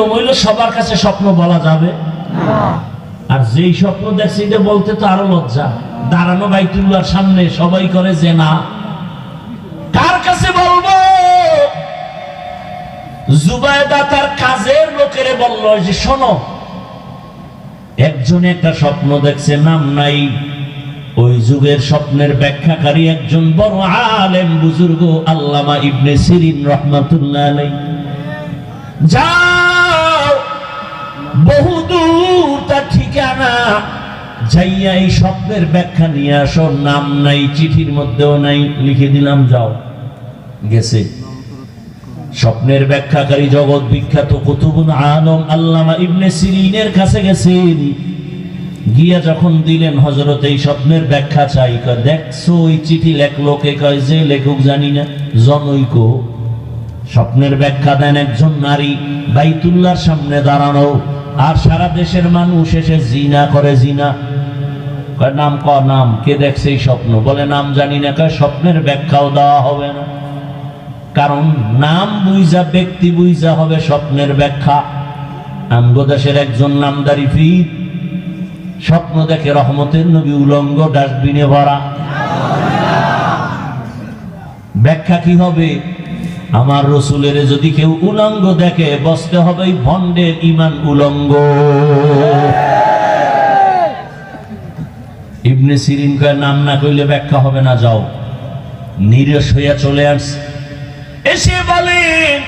নিয়ম হইল সবার কাছে স্বপ্ন বলা যাবে না, আর যেই স্বপ্ন দেখছে এটা বলতে তো আরো লজ্জা। দাঁড়ানো বাইতুল্লাহর সামনে সবাই করে যে না, কার কাছে বলবো? জুবায়দা তার কাজের লোকেরে বলল যে শোনো, একজন একটা স্বপ্ন দেখছে, নাম নাই। ওই যুগের স্বপ্নের ব্যাখ্যাকারী একজন বড় আলেম বুজুর্গ আল্লামা ইবনে সিরিন রাহমাতুল্লাহ আলাইহি। যাও বহুদূর তার ঠিকানা, যাইয়া এই স্বপ্নের ব্যাখ্যা নিয়ে আসো। নাম নাই, চিঠির মধ্যেও নাই, লিখে দিলাম, যাও। গেছে স্বপ্নের ব্যাখ্যাকারী জগৎ বিখ্যাত কুতুবুল আলম আল্লামা ইবনে সিরিনের কাছে গেছেন। গিয়া যখন দিলেন, হযরত এই স্বপ্নের ব্যাখ্যা চাই। কয় দেখছো ওই চিঠি লেখলো কে? কয় যে লেখক জানি না, জনৈক। স্বপ্নের ব্যাখ্যা দেন একজন নারী, বাইতুল্লাহর সামনে দাঁড়ানো, আর সারা দেশের মানুষ এসে জিনা করে। জিনা কয় নাম, নাম কে দেখছে এই স্বপ্ন? বলে নাম জানি না। কয় স্বপ্নের ব্যাখ্যাও দেওয়া হবে না, কারণ নাম বুঝা, ব্যক্তি বুঝা হবে স্বপ্নের ব্যাখ্যা। আমগো দেশের একজন নামদারি পীর স্বপ্ন দেখে রহমতের নবী উলঙ্গ, ডাস্টবিনে ভরা। ব্যাখ্যা কি হবে? আমার রসুলের যদি কেউ উলঙ্গ দেখে, বসতে হবে ভণ্ডের ইমান উলঙ্গ। ইবনে সিরিন কয় নাম না কইলে ব্যাখ্যা হবে না, যাও। নিরস হইয়া চলে আসছে, এসে বলেন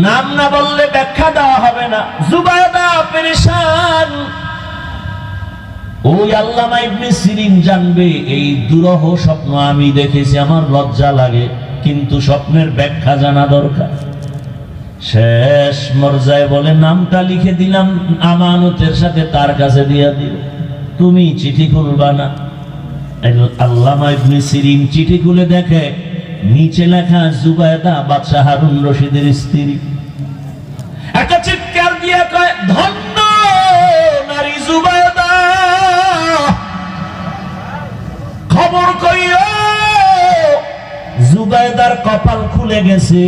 নাম না বললে ব্যাখ্যা দেওয়া হবে না। জুবায়দা পেরেশান। ওই আল্লামা ইবনে সিরিন জানবে এই দুরহ স্বপ্ন আমি দেখেছি, আমার লজ্জা লাগে, কিন্তু স্বপ্নের ব্যাখ্যা জানা দরকার। শেষ মর্যায়ে বলে নামটা লিখে দিলাম, আমানতের সাথে তার কাছে দিয়ে দিও, তুমি চিঠি খুলবা না। আল্লামা ইবনে সিরিন চিঠি খুলে দেখে নিচে লেখা জুবায়দা বাদশাহ হারুন রশিদের স্ত্রী। একটা চিৎকার দিয়ে কয় ধন্য নারী জুবায়দা, খবর কইও জুবায়দার কপাল খুলে গেছে।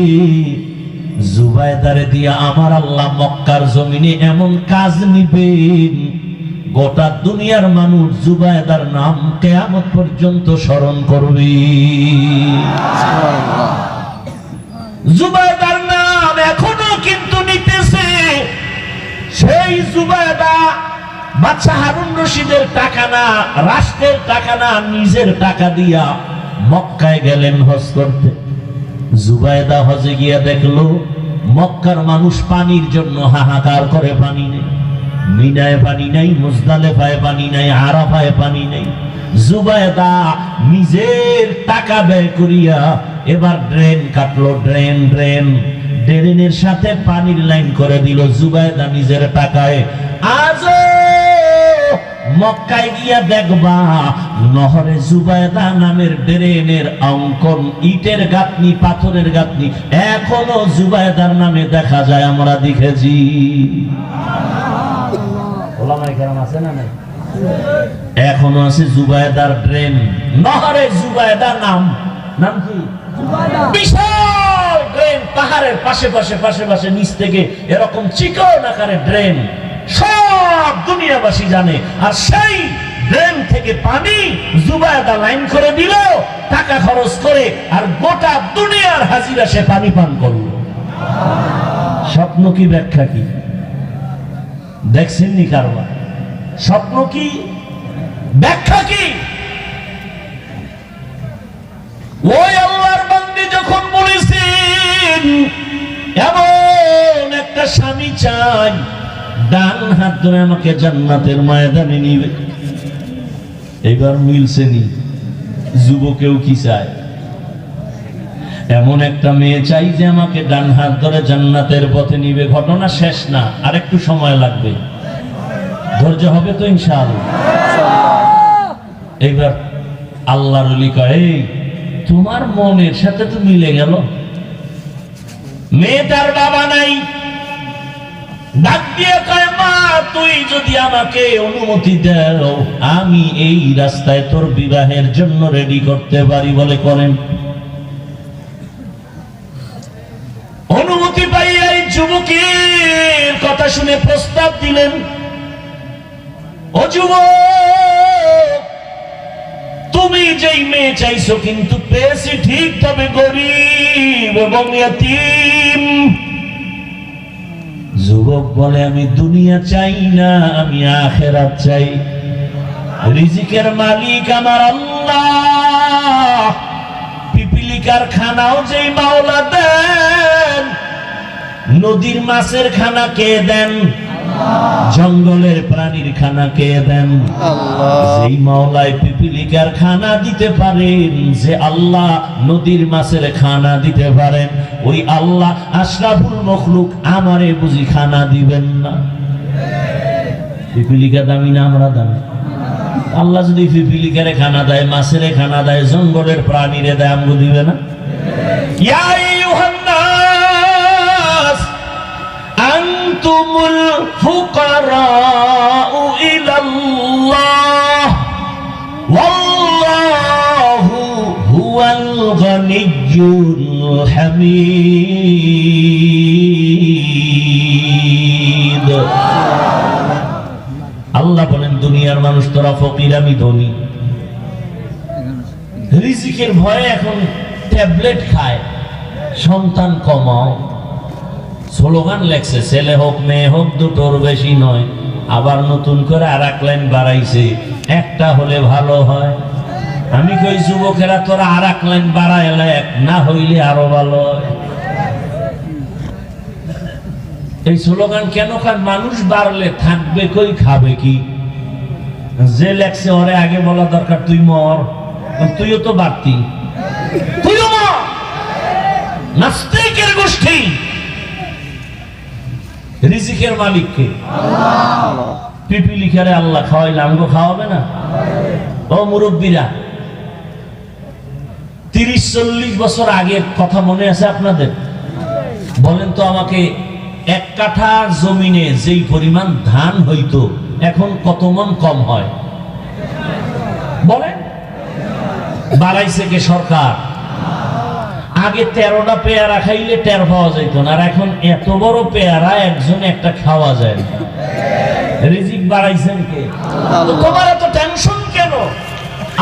জুবায়দারে দিয়া আমার আল্লাহ মক্কার জমিনে এমন কাজ নিবেন, গোটা দুনিয়ার মানুষ জুবায়দার নাম কিয়ামত পর্যন্ত স্মরণ করবে। জুবায়দার নাম এখনো কিন্তু নিতেছে। সেই জুবায়দা বাদশাহ হারুন রশিদের টাকা না, রাষ্ট্রের টাকা না, নিজের টাকা দিয়া মক্কায় গেলেন হজ করতে। জুবায়দা হজে গিয়া দেখলো মক্কার মানুষ পানির জন্য হাহাকার করে, পানি নেই। মিনায় পানি নাই, মুজদালেফায় পানি নাই, আরাফায় পানি নাই। জুবায়দা নিজের টাকা ব্যয় করিয়া এবার ড্রেন কাটলো, ড্রেনের সাথে পানির লাইন করে দিল জুবায়দা নিজের টাকায়। আজও মক্কায় গিয়া দেখবা নহরে জুবায়দা নামের ড্রেনের অঙ্কন, ইটের গাঁথনি, পাথরের গাঁথনি এখনো জুবায়দার নামে দেখা যায়, আমরা দেখেছি। এখনো আছে জুবায়দার ড্রেন, নহরে জুবায়দা নাম। নাম কি? বিশাল ড্রেন, পাহাড়ের পাশে নিচ থেকে এরকম চিকন আকারে ড্রেন, সব দুনিয়াবাসী জানে। আর সেই ড্রেন থেকে পানি জুবায়দা লাইন করে দিল টাকা খরচ করে, আর গোটা দুনিয়ার হাজিরা সে পানি পান করলো। স্বপ্ন কি, ব্যাখ্যা কি? দেখছেন নি কারবার? স্বপ্ন কি, ব্যাখ্যা কি? ওই আল্লাহর বান্দী যখন বলেছেন এমন একটা স্বামী চাই, ডান হাত ধরে আমাকে জান্নাতের ময়দানে নিবে, এবার মিলছে নি? যুবকেও কি চায়? এমন একটা মেয়ে চাই যে আমাকে ডান হাত ধরে জান্নাতের পথে নিবে। ঘটনা শেষ না, আর একটু সময় লাগবে, ধৈর্য হবে তো ইনশাআল্লাহ। এইবার আল্লাহর ওলি কয় তোমার মনের সাথে তো মিলে গেল। মেয়েটার বাবা নাই, ডাক দিয়ে কয় মা তুই যদি আমাকে অনুমতি দাও আমি এই রাস্তায় তোর বিবাহের জন্য রেডি করতে পারি। বলে করেন। অনুমতি পাইয়া এই যুবকী শুনে প্রস্তাব দিলেন, ও যুবক, তুমি যেই মেয়ে চাইছো কিন্তু পেয়েছি ঠিক, তবে গরিব এবং ইয়তীম। যুবক বলে, আমি দুনিয়া চাই না, আমি আখিরাত চাই। রিজিকের মালিক আমার আল্লাহ। পিপিলিকার খানাও যেই মাওলা দেন, নদীর মাছের খানা কে দেন? জঙ্গলের প্রাণীর খানা কে দেন? যেই মাওলায় পিপিলিকার খানা দিতে পারেন, যে আল্লাহ নদীর মাছের খানা দিতে পারেন, ওই আল্লাহ আশরাফুল মখলুক আমারে বুঝি খানা দিবেন না? পিপিলিকা দামি না আমরা দামি? আল্লাহ যদি পিপিলিকারে খানা দেয়, মাছের খানা দেয়, জঙ্গলের প্রাণীরে দেয়, আমগো দিবে না? ইয়া আইয়ুহান নাস আনতুমুল ফুকারাউ ইলাল্লাহ ওয়াল্লাহু হুয়াল গনিয়্যুল হামিদ। আল্লাহ বলেন, দুনিয়ার মানুষ তোরা ফকির, আমি ধনী। রিজিকের ভয়ে এখন ট্যাবলেট খায়, সন্তান কমাও। স্লোগান লেখছে, ছেলে হোক মেয়ে হোক দুটোর বেশি নয়। আবার নতুন করে আর এক লাইন বাড়াইছে, একটা হলে ভালো হয়। আমি কই যুবকেরা, তোরা আর এক লাইন বাড়ায়, এক না হইলে আরো ভালো হয়। এই স্লোগান কেন খান? মানুষ বাড়লে থাকবে কই, খাবে কি? যে লেখছে ওরে আগে বলা দরকার, তুই মর, তুইও তো বাড়তি, তুইও মর। নাস্তিকের গোষ্ঠী। রিজিকের মালিককে পিপিলিকারে আল্লাহ খাওয়াইলে আমগো খাওয়াবে না? ও মুরব্বীরা, 30-40 বছর আগের কথা মনে আছে আপনাদের? বলেন তো আমাকে, এক কাঠা জমিনে যেই পরিমাণ ধান হইতো, এখন কত মন কম হয়? বলেন। বাড়াইছে কে? সরকার। আগে 13টা পেয়ারা খাইলে টের পাওয়া যেত না, আর এখন এত বড় পেয়ারা একজন একটা খাওয়া যায়। রিজিক বাড়াইছেন কে? তোমার এত টেনশন কেন?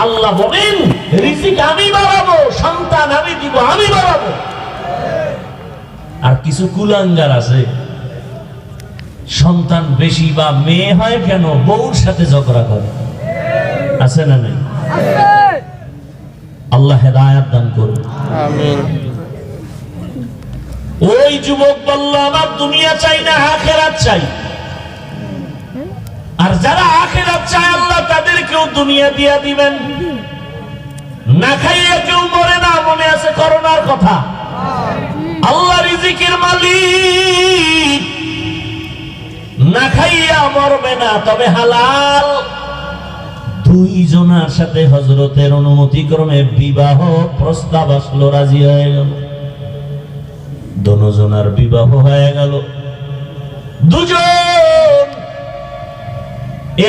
আল্লাহ বলেন, রিজিক আমি বাড়াবো, সন্তান আমি দিব, আমি বাড়াবো। আর কিছু কুলাঙ্গার আছে, সন্তান বেশি বা মেয়ে হয় কেন, বউর সাথে ঝগড়া করে। আছে না নাই? আল্লাহ হেদায়েত দান করুন, আমিন। ওই যুবক বলল, আমার দুনিয়া চাই না, আখিরাত চাই। আর যারা আখিরাত চায়, আল্লাহ তাদেরকেও দুনিয়া দিয়া দিবেন। না খাইয়া কেউ মরে না, মনে আছে করোনার কথা? আল্লাহ রিজিকের মালিক, না খাইয়া মরবে না, তবে হালাল। দুইজনের সাথে হযরতের অনুমতি ক্রমে বিবাহ প্রস্তাব আসলো, রাজি হয়ে গেল। দুজনের বিবাহ হয়ে গেল। দুজন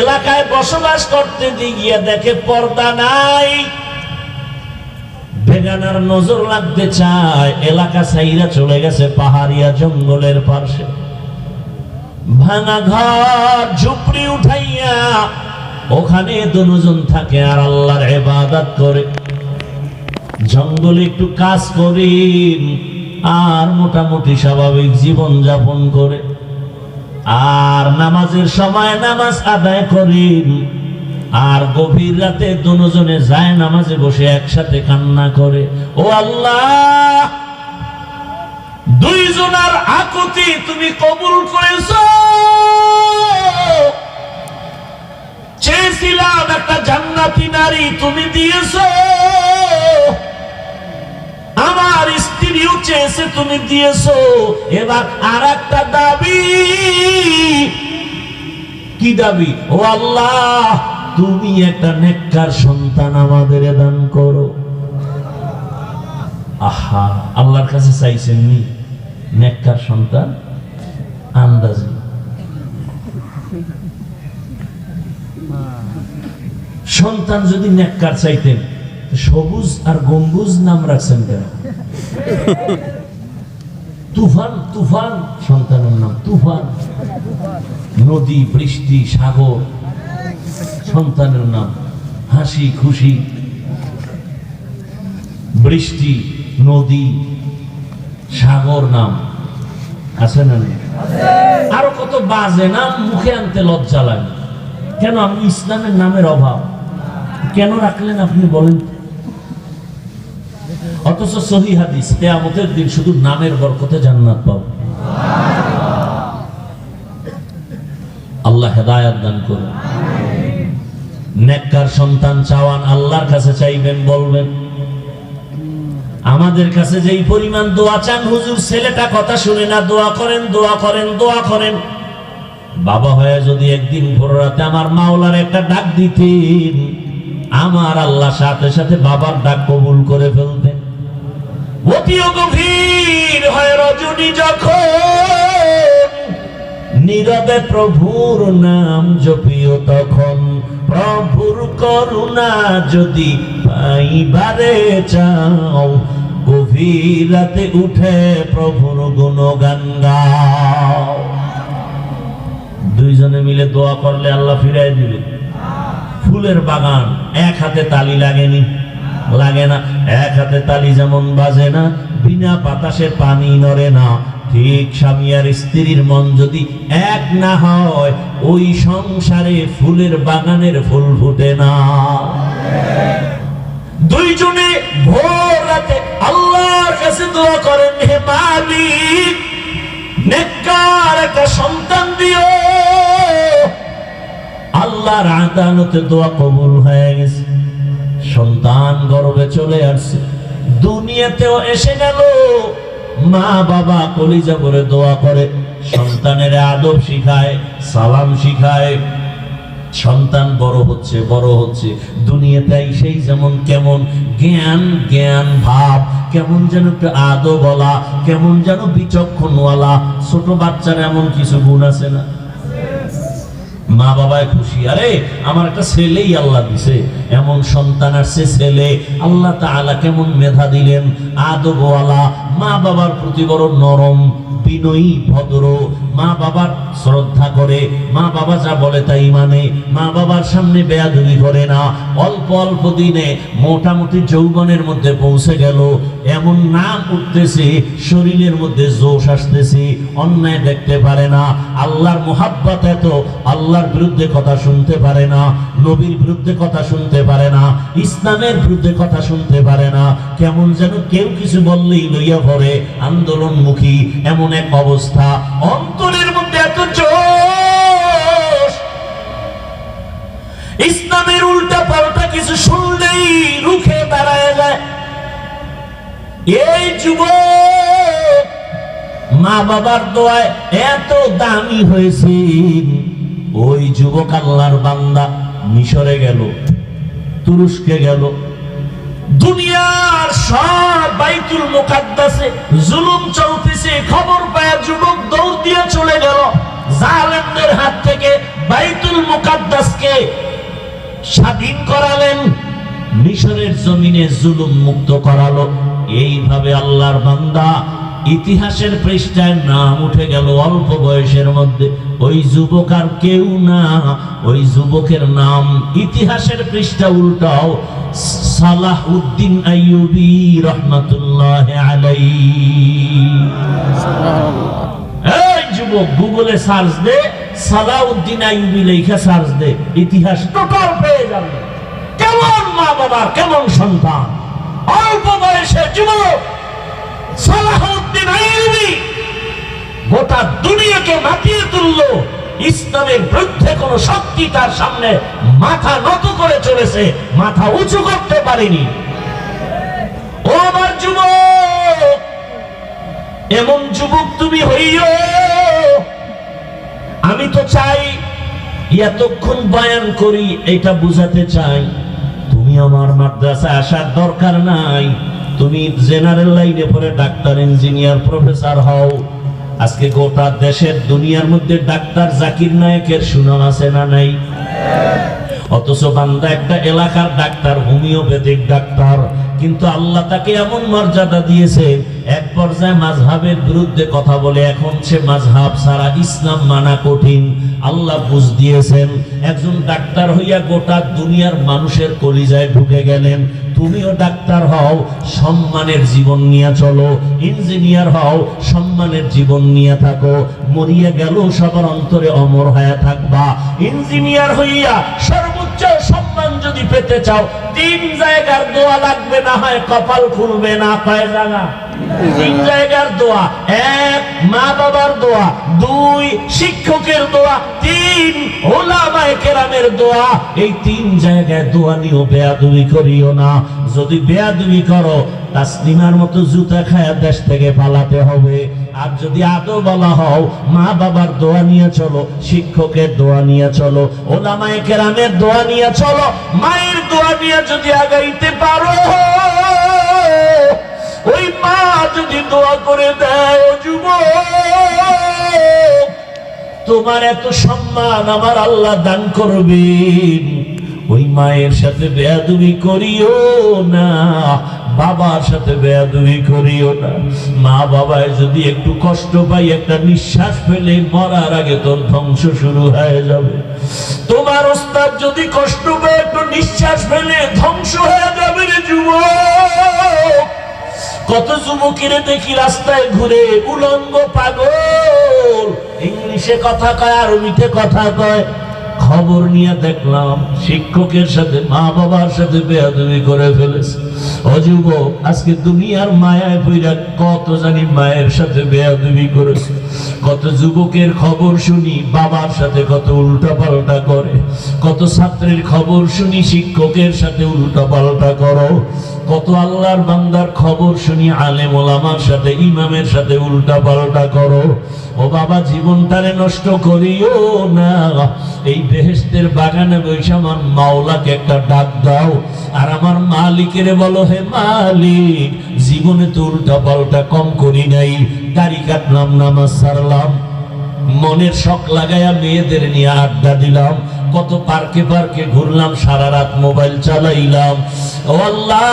এলাকায় বসবাস করতে গিয়ে দেখে পর্দা নাই। বেগানার নজর লাগতে চায়, এলাকা ছাইরা চলে গেছে পাহাড়িয়া জঙ্গলের পাশে। ভাঙা ঘর ঝুপড়ি উঠাইয়া ওখানে দুজন থাকে আর আল্লাহর ইবাদত করে। জঙ্গলে একটু কাজ করেন আর মোটামুটি স্বাভাবিক জীবন যাপন করে, আর নামাজের সময় নামাজ আদায় করেন। আর গভীর রাতে দুজনে যায় নামাজে বসে একসাথে কান্না করে, ও আল্লাহ, দুইজনের আকুতি তুমি কবুল করেছো। চেয়েছিলাম একটা জান্নাতি নারী, তুমি দিয়েছো। আমার স্ত্রীও চেয়েছে, তুমি দিয়েছো। এবার আর একটা দাবি। কি দাবি? ও আল্লাহ, তুমি একটা নেককার সন্তান আমাদের দান করো। আহা, আল্লাহর কাছে চাইছেন নি নেককার সন্তান? আন্দাজি সন্তান যদি নেককার চাইতেন, সবুজ আর গম্বুজ নাম রাখছেন কেন? তুফান, তুফান সন্তানের নাম তুফান। নদী, বৃষ্টি, সাগর সন্তানের নাম। হাসি খুশি, বৃষ্টি, নদী, সাগর নাম আছে না? আরো কত বাজে নাম মুখে আনতে লজ্জা লাগে। কেন? আপনি ইসলামের নামের অভাব কেন রাখলেন আপনি বলেন? অথচ সহিহ হাদিস, কিয়ামতের দিন শুধু নামের বরকতে জান্নাত পাবো। আল্লাহ হেদায়েত দান করুন। নেককার সন্তান চাওয়ান, আল্লাহর কাছে চাইবেন, বলবেন। আমাদের কাছে যেই পরিমাণ দোয়া চান, হুজুর ছেলেটা কথা শুনে না, দোয়া করেন, দোয়া করেন, দোয়া করেন। বাবা হয়ে যদি একদিন ভোর রাতে আমার মাওলার একটা ডাক দিতেন, আমার আল্লাহ সাথে সাথে বাবার ডাক কবুল করে ফেলতেন। অতিও গভীর হয় রজনী যখন, নীরবে প্রভুর নাম জপিও তখন। প্রভুর করুণা যদি পাইবারে চাও, গভীর রাতে উঠে প্রভুর গুণগান গাও। দুইজনে মিলে দোয়া করলে আল্লাহ ফিরাই দিবে। ফুলের বাগান, এক হাতে তালি লাগেনি, লাগে না। এক হাতে তালি যেমন বাজে না, বিনা বাতাসে পানি নড়ে না, ঠিক স্বামী আর স্ত্রীর মন যদি এক না হয়, ওই সংসারে ফুলের বাগানের ফুল ফুটে না। দুইজনে ভোর রাতে আল্লাহর কাছে দোয়া করেন, হে মালিক, নেককার একটা সন্তান দিও। আল্লাহর আদালতে দোয়া কবুল হয়ে গেছে, সন্তান গর্ভে চলে আসছে, দুনিয়াতেও এসে গেল। মা বাবা কলিজা করে দোয়া করে, সন্তানের আদব শিখায়, সালাম শিখায়। সন্তান বড় হচ্ছে, বড় হচ্ছে, দুনিয়াতে সেই যেমন কেমন জ্ঞান জ্ঞান ভাব, কেমন যেন একটু আদব বলা, কেমন যেন বিচক্ষণওয়ালা। ছোট বাচ্চার এমন কিছু গুণ আছে না? মা বাবায় খুশি, আরে আমার একটা ছেলেই আল্লাহ দিছে, এমন সন্তান আসছে ছেলে। আল্লাহ তাআলা কেমন মেধা দিলেন, আদবওয়ালা, মা বাবার প্রতি বড় নরম, বিনয়ী, ভদ্র, মা বাবার শ্রদ্ধা করে, মা বাবা যা বলে তাই মানে, মা বাবার সামনে বেয়াদবি করে না। অল্প অল্প দিনে মোটামুটি যৌবনের মধ্যে পৌঁছে গেল, এমন নাম উঠতেছে, শরীরের মধ্যে জোশ আসতেছে, অন্যায় দেখতে পারে না, আল্লাহর মুহাব্বত এত, আল্লাহর বিরুদ্ধে কথা শুনতে পারে না, নবীর বিরুদ্ধে কথা শুনতে পারে না, ইসলামের বিরুদ্ধে কথা শুনতে পারে না। কেমন যেন কেউ কিছু বললেই লইয়া পড়ে, আন্দোলনমুখী এমন এক অবস্থা। অন্তরের মধ্যে এত জোশ, ইসলামের উল্টা পাল্টা কিছু শুনলেই রুখে দাঁড়ায় যায়। এই যুবক মা বাবার দোয়ায় এত দামি হয়েছে। ওই যুবক আল্লাহর বান্দা মিশরে গেল, তুরস্কে গেল, দুনিয়ার সব বাইতুল মুকাদ্দাসে জুলুম চলতেছে, খবর পায় যুবক দৌড় দিয়ে চলে গেল। জালেমদের হাত থেকে বাইতুল মুকাদ্দাসকে স্বাধীন করালেন, মিশরের জমিনে জুলুম মুক্ত করালো। এইভাবে আল্লাহর বান্দা ইতিহাসের পৃষ্ঠায় নাম উঠে গেল অল্প বয়সের মধ্যে। ওই যুবক আর কেউ না, ওই যুবকের নাম ইতিহাসের পৃষ্ঠা উল্টাও, সালাহউদ্দিন আইয়ুবী রাহমাতুল্লাহি আলাইহি। এই যুবক গুগলে সার্চ দে, সালাহউদ্দিন আইয়ুবী লেখা সার্চ দে, ইতিহাস টোটাল পেয়ে যাবে। কেমন মা বাবার, কেমন সন্তান, অল্প বয়সের যুবক সালাহউদ্দিন আইয়ুবী গোটা দুনিয়াকে মাতিয়ে তুললো। ইসলামের বিরুদ্ধে কোন শক্তি তার সামনে মাথা নত করে চলেছে, মাথা উঁচু করতে পারেনি। ও আমার যুবক, এমন যুবক তুমি হইও। আমি তো চাই, এতক্ষণ বয়ান করি এটা বুঝাতে চাই, তুমি আমার মাদ্রাসায় আসার দরকার নাই। তুমি জেনারেল লাইনে পড়ে ডাক্তার, ইঞ্জিনিয়ার, প্রফেসর হও। আজকে গোটা দেশের দুনিয়ার মধ্যে ডাক্তার জাকির নায়েকের সুনাম আছে না নাই? অথচ বান্দা একটা এলাকার ডাক্তার, হোমিওপ্যাথিক ডাক্তার, কিন্তু আল্লাহ তাকে এমন মর্যাদা দিয়েছে, এক পর্যায়ে মাযহাবের বিরুদ্ধে কথা বলে, এখন সে মাযহাব ছাড়া ইসলাম মানা কঠিন। আল্লাহ বুঝ দিয়েছেন। একজন ডাক্তার হইয়া গোটা দুনিয়ার মানুষের কলিজায় ঢুকে গেলেন। তুমিও ডাক্তার হও, সম্মানের জীবন নিয়ে চলো। ইঞ্জিনিয়ার হও, সম্মানের জীবন নিয়ে থাকো। মরিয়া গেল সবার অন্তরে অমর হয়ে থাকবা। ইঞ্জিনিয়ার হইয়া সর্বোচ্চ সম্মান যদি পেতে চাও, 3 জায়গার দোয়া লাগবে, না হয় কপাল খুলবে না। কয় জায়গা? 3 জায়গার দোয়া। 1 মা বাবার দোয়া, 2 শিক্ষকের দোয়া, 3 উলামায়ে কেরামের দোয়া। এই 3 জায়গায় দোয়া নিও, বেয়াদবি করিও না। যদি বেয়াদবি করো, তাসলিমার মতো জুতা খায়া দেশ থেকে পালাতে হবে। আর যদি আদৌ বলা হও, মা বাবার দোয়া নিয়ে চলো, শিক্ষকের দোয়া নিয়ে চলো, উলামায়ে কেরামের দোয়া নিয়ে চলো, মায়ের দোয়া নিয়ে যদি আগাইতে পারো, ওই মা যদি দোয়া করে দেয়, ও যুবক, তোমার এত সম্মান আমার আল্লাহ দান করবেন। ওই মায়ের সাথে বেয়াদবি করিও না, বাবার সাথে বেয়াদবি করিও না। মা বাবায় যদি একটু কষ্ট পাই, একটা নিঃশ্বাস ফেলে মরার আগে তোর ধ্বংস শুরু হয়ে যাবে। তোমার ওস্তাদ যদি কষ্ট পায়, একটু নিঃশ্বাস ফেলে ধ্বংস হয়ে যাবে রে যুবক। কত যুবকের দেখি রাস্তায় ঘুরে উলঙ্গ পাগল, ইংলিশে কথা কয়, আরবিতে কথা কয়। খবর নিয়ে দেখলাম শিক্ষকের সাথে, মা বাবার সাথে বেয়াদবি করে ফেলেছে। ও যুবক, আজকে দুনিয়ার মায়ায় পইরা কত জানি মায়ের সাথে বেয়াদবি করেছে। কত যুবকের খবর শুনি বাবার সাথে কত উল্টা পাল্টা করে। কত ছাত্রের খবর শুনি শিক্ষকের সাথে উল্টা পাল্টা করো। কত আল্লাহর বান্দার খবর শুনি আলেম ওলামার সাথে, ইমামের সাথে উল্টা পাল্টা করো। ও বাবা, জীবনটারে নষ্ট করিও না। এই বেহেশতের বাগানে বসে আমার মাওলাকে একটা ডাক দাও, আর আমার মালিকের বলো, হে মালিক, জীবনে তো উল্টা পাল্টা কম করি নাই। দাড়ি কাটলাম, নামাজ ছাড়লাম, মনের শখ লাগাইয়া মেয়েদের নিয়ে আড্ডা দিলাম, কত পার্কে পার্কে ঘুরলাম, সারা রাত মোবাইল চালাইলাম। ও আল্লাহ,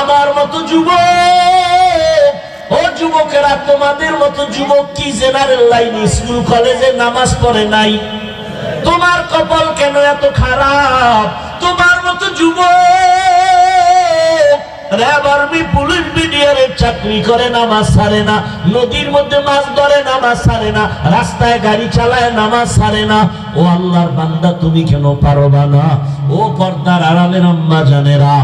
আমার মতো যুবক, ও যুবকেরা, তোমাদের মতো যুবক কি জেনারেল লাইনে স্কুল কলেজে নামাজ পড়ে নাই? তোমার কপাল কেন এত খারাপ? তোমার মতো যুবক র্যাব, আর্মি, পুলিশ, বিডিআরের চাকরি করে, নামাজ ছাড়ে না। নদীর মধ্যে মাছ ধরে, নামাজ ছাড়ে না। রাস্তায় গাড়ি চালায়, নামাজ ছাড়ে না। ও আল্লাহর বান্দা, তুমি কেন পারবা না? ও পর্দার আড়ালের আম্মা জানেরা,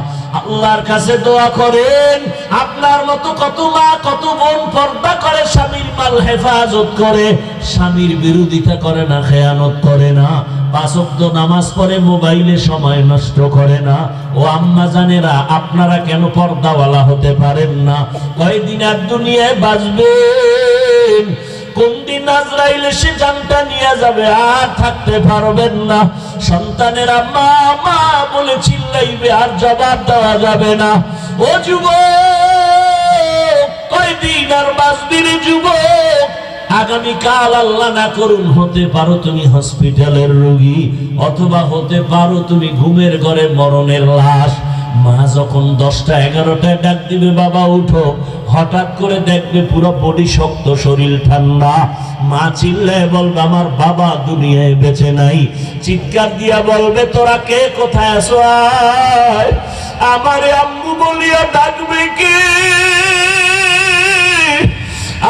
আল্লাহর কাছে দোয়া করেন। আপনার মতো কত মা, কত বোন পর্দা করে, স্বামীর মাল হেফাজত করে, স্বামীর বিরোধিতা করে না, খেয়ানত করে না, 5 ওয়াক্ত নামাজ পড়ে, মোবাইলে সময় নষ্ট করে না। ও আম্মা জানেরা, আপনারা কেন পর্দাওয়ালা হতে পারেন না? কয়দিন আর দুনিয়ায় বাঁচবেন? কোন দিন আজরাইল এসে জানটা নিয়ে যাবে, আর থাকতে পারবেন না। সন্তানেরা মা মা বলে চিল্লাইবে, আর জবাব দেওয়া যাবে না। ও যুবক, কয়দিন আর বাঁচবি রে যুবক? আগামীকাল আল্লাহ না করুন, হতে পারো তুমি হসপিটালের রোগী, অথবা হতে পারো তুমি ঘুমের ঘরে মরণের লাশ। মা যখন 10টা 11টায় ডাক দিবে, বাবা উঠো, হঠাৎ করে দেখবে পুরো বডি শক্ত, শরীর ঠান্ডা। মা চিল্লায় বলবে, আমার বাবা দুনিয়ায় বেঁচে নাই। চিৎকার দিয়া বলবে, তোরা কে, কোথায় আছো? আয়। আমারে আম্মু বলিয়া ডাকবে কে?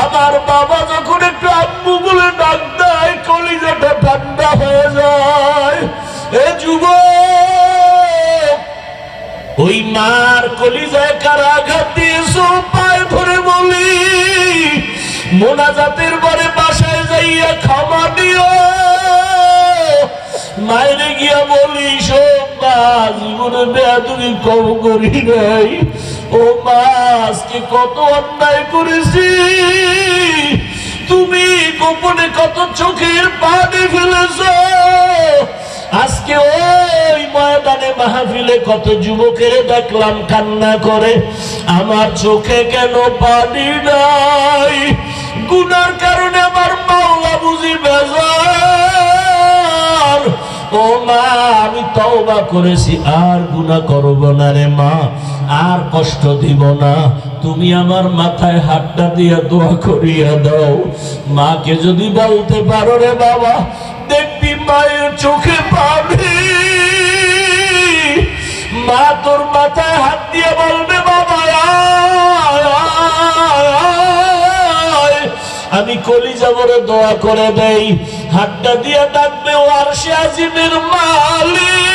আমার বাবা যখন একটু আম্মু বলে ডাক দেয়, কলিজাটা ঠান্ডা হয়ে যায়। এ যুবক, ওই মার কলিজায় কারা আঘাত দিয়েছো? পায়ে ধরে বলি, মোনাজাতের পরে বাসায় যাইয়া ক্ষমা দিও। মায়ের গিয়া বলি, শোন মা, জীবনে বেয়াদবি কম করি নাই। ও মা, আজকে কত অন্যায় করেছি, তুমি গোপনে কত চোখের পানি ফেলেছ। আজকে ওই ময়দানে মাহফিলে কত যুবকের দেখলাম কান্না করে, আমার চোখে কেন পানি নাই? গুনার কারণে আমার মাওলা বুঝি বেজার। ও মা, আমি তওবা করেছি, আর গুনাহ করব না রে মা। আর কষ্ট দিব না, তুমি আমার মাথায় হাতটা দিয়ে দোয়া করিয়া দাও। মাকে যদি বলতে পারো রে বাবা, দেখবি মায়ের চোখে পাবি, মা তোর মাথায় হাত দিয়ে বলবে বাবা আমি কলিজা ভরে দোয়া করে দেই। হাতটা দিয়ে ডাকবে ও আরশে আজিমের মালিক,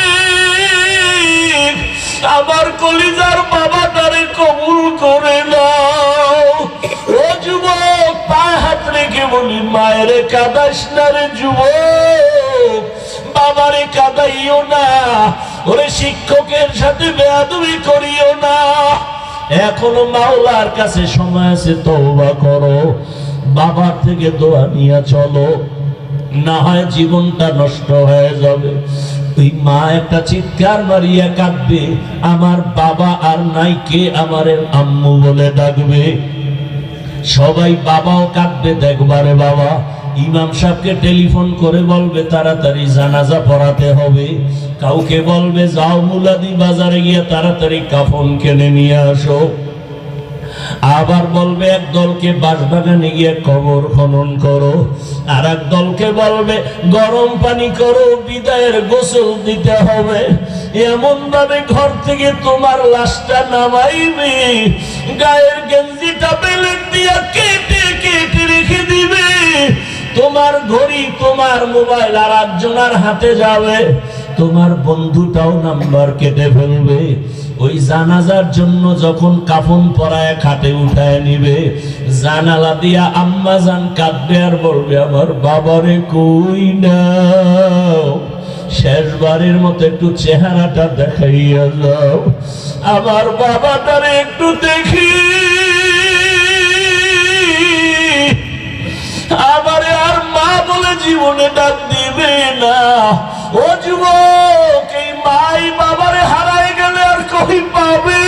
আমার কলিজার বাবাটারে কবুল করে নাও। ও যুবক, পায়ে হাত রেখে বলি, মায়ের কাঁদাস না রে যুবক, বাবারে কাঁদাইও না, ওরে শিক্ষকের সাথে বেয়াদবি করিও না। এখনো মাওলার কাছে সময় আছে, তওবা করো, বাবার থেকে দোয়া নিয়ে চলো, না হয় জীবনটা নষ্ট হয়ে যাবে। ওই মা একটা চিৎকার মারিয়া কাঁদবে, আমার বাবা আর নাই, কে আমারে আম্মু বলে ডাকবে। সবাই বাবাও কাঁদবে, দেখবারে বাবা ইমাম সাহেবকে টেলিফোন করে বলবে তাড়াতাড়ি জানাজা পড়াতে হবে, কাউকে বলবে যাও মুলাদি বাজারে গিয়ে তাড়াতাড়ি কাফন কিনে নিয়ে আসো, আবার বলবে এক দলকে বাঁশবাগানে গিয়ে কবর খনন করো, আর এক দলকে বলবে গরম পানি করো, বিদায়ের গোসল দিতে হবে। এমন ভাবে ঘর থেকে তোমার লাশটা নামাইবে, গায়ের গেঞ্জিটা বেলেট দিয়া কেটে কেটে রেখে দিবে, তোমার ঘড়ি তোমার মোবাইল আর একজনের হাতে যাবে, তোমার বন্ধুটাও নাম্বার কেটে ফেলবে। ওই জানাজার জন্য যখন কাফন পরায় খাটে উঠায় নিবে, জানালা দিয়া আম্মা জান কাঁদবে আর বলবে আমার বাবারে কই নাও, শেষবারের মতো একটু চেহারাটা দেখাইয়া যাও, আমার বাবাটারে একটু দেখি, আমারে আর মা বলে জীবনে ডাক দিবে না। ও যুবক, এই মাই বাবারে হারাই গেলে আর কই পাবে,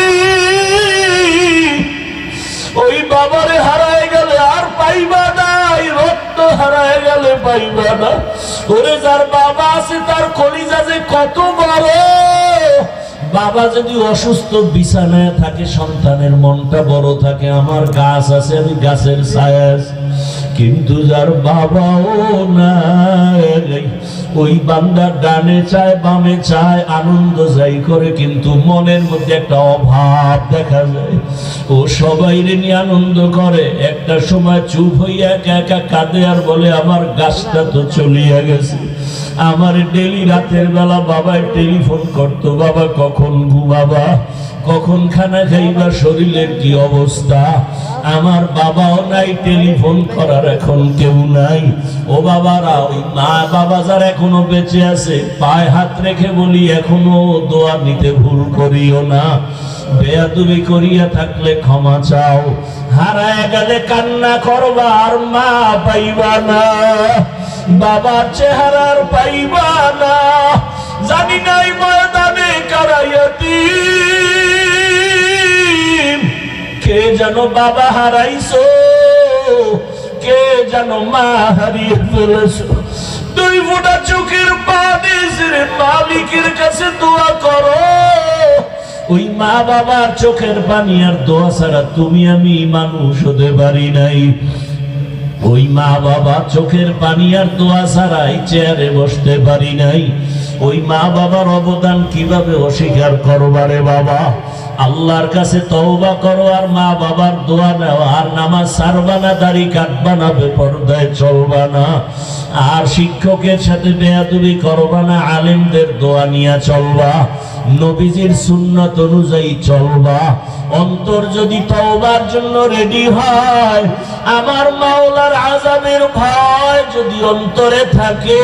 ওই বাবারে হারাই গেলে আর পাইবা না, এই রক্ত হারাই গেলে পাইবা না। ওরে যার বাবা আছে তার কলিজা যে কত বড়। বাবা যদি অসুস্থ বিছানায় থাকে, সন্তানের মনটা বড় থাকে, আমার গাছ আছে আমি গাছের ছায়া আছি, কিন্তু যার বাবাও নাই, ওই বান্দা ডানে চায় বামে চায়, আনন্দ যাই করে, কিন্তু মনের মধ্যে একটা অভাব দেখা যায়। ও সবাই নিয়ে আনন্দ করে, একটা সময় চুপ হইয়া একা একা কাঁদে আর বলে আমার গাছটা তো চলিয়া গেছে। আমার ডেলি রাতের বেলা বাবা টেলিফোন করতো, বাবা কখন ঘুমাবা, কখন খানা খাইবা, শরীরের কি অবস্থা। আমার বাবাও নাই, টেলিফোন করার এখন কেউ নাই। ও বাবারা, ওই মা বাবা যারা এখনো বেঁচে আছে, পায়ে হাত রেখে বলি এখনো দোয়া নিতে ভুল করিও না, বেয়াদবি করিয়া থাকলে ক্ষমা চাও, হারায় গেলে কান্না করবা আর মা পাইবা না, বাবার চেহারার পাইবা না। জানি নাই ময়দানে কারাইয়াতি কে যেন বাবা হারাইছো, কে যেন মা হারিয়ে ফেলেছো। দুই ফোঁটা চোখের পানি ছেড়ে মালিকের কাছে দোয়া করো। ওই মা বাবার চোখের পানি আর দোয়া ছাড়া তুমি আমি মানুষ হতে পারি নাই। ওই মা বাবা চোখের পানি আর দোয়া ছাড়াই চেয়ারে বসতে পারি নাই। ওই মা বাবার অবদান কিভাবে অস্বীকার করবারে বাবা। আল্লাহর কাছে তওবা করো আর মা বাবার দোয়া নাও, আর নামাজ ছাড়বা না, দাড়ি কাটবা না, বেপরদায় চলবা না, আর শিক্ষকের সাথে বেয়াদবি করবা না, আলেমদের দোয়া নিয়ে চলবা, নবীজির সুন্নাত অনুযায়ী চলবা। অন্তর যদি তওবার জন্য রেডি হয়, আমার মাওলার আযাবের ভয় যদি অন্তরে থাকে,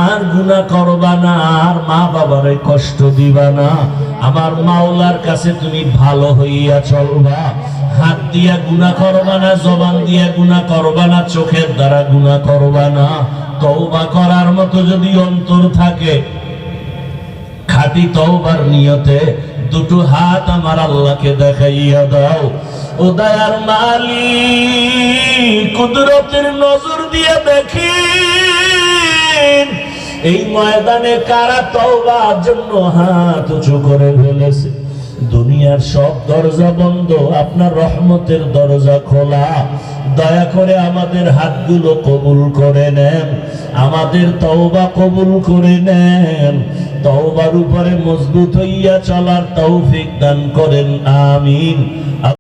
আর গুনাহ করবা না, আর মা বাবারে কষ্ট দিবা না, আমার মাওলার কাছে তুমি ভালো হইয়া চলবা। হাত দিয়া গুনাহ করবা না, জবান দিয়া গুনাহ করবা না, চোখের দ্বারা গুনাহ করবা না। তওবা করার মতো যদি অন্তর থাকে, খাঁটি তওবার নিয়তে দুটো হাত আমার আল্লাহকে দেখাইয়া দাও। ও দয়ার মালিক, কুদরতের নজর দিয়ে দেখেন এই ময়দানে কারা তওবার জন্য হাত উঁচু করে ফেলেছে। দুনিয়ার সব দরজা বন্ধ, আপনার রহমতের দরজা খোলা। দয়া করে আমাদের হাতগুলো কবুল করে নেন, আমাদের তওবা কবুল করে নেন, তওবার উপরে মজবুত হইয়া চলার তৌফিক দান করেন, আমিন।